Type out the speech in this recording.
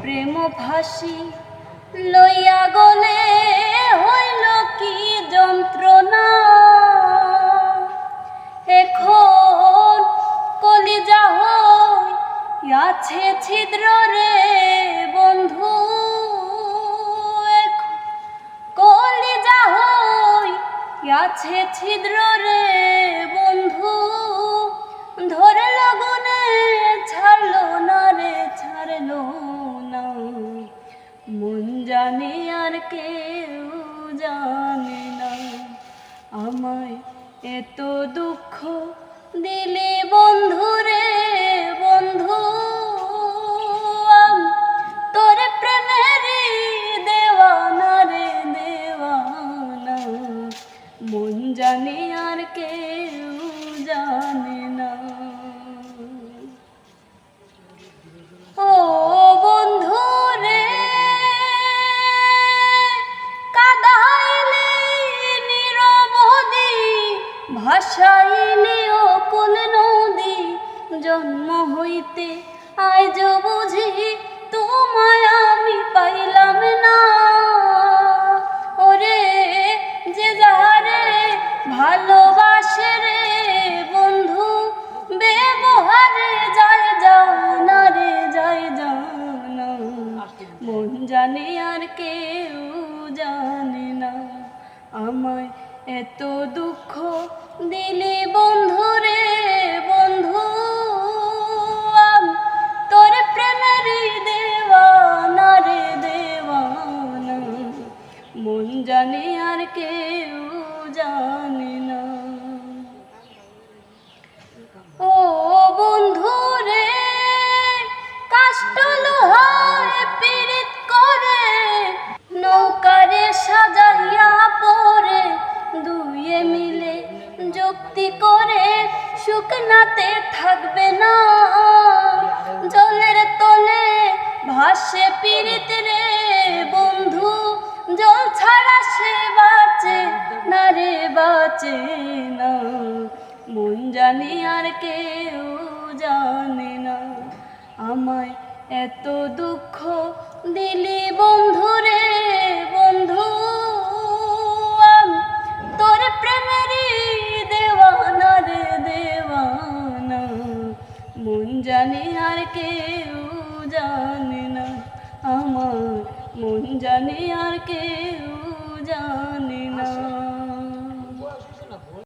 প্রেম ফাঁসি লইয়া গলে হইল কি যন্ত্রণা। এখন কলিজা হইয়াছে ছিদ্র রে বন্ধু, কলিজা হইয়াছে ছিদ্র রে বন্ধু। ধরল গুনে ছাড়লো না রে, ছাড়লো না। মন জানে আর কেউ জানে না, আমায় এত দুঃখ দিলে বন্ধু রে বন্ধু। তোর প্রেমেরই দেওয়ানা রে দেওয়ানা, মন জানে আর কেউ জানে না। ও বন্ধু রে কাদাইলে নিরবধি, ভাসাইলে অকুল নদী। জন্ম হইতে আজ বুঝি তোমায় আমি পাইলাম না। ওরে যে যারে ভালোবাসে রে বন্ধু, ব্যবহারে যায় যাও না রে, যায় যাও না। মন জানে আর কেউ জানে না, আমায় এত দুঃখ দিলি বন্ধু রে বন্ধু। তোর প্রেমেরই দেওয়ানা রে দেওয়ানা, মন জানে আর কেউ জানে না। ও বন্ধু রে কাষ্ঠ লোহায় পীড়িত করে, নৌকারে সাজাইয়া পরে দুয়ে মিলে যুক্তি করে শুকনাতে থাকবে না। জলের তলে ভাসে পীড়িত রে বন্ধু, জল ছাড়া সে বাঁচে না রে, বাঁচে না। মন জানে আর কেউ জানে না, আমায় এত দুঃখ দিলি বন্ধু রে বন্ধু। তোর প্রেমেরই দেওয়ানা রে দেওয়ানা, মন জানে আর কেউ জানে না, আমার মন জানে আর কেউ জানে না।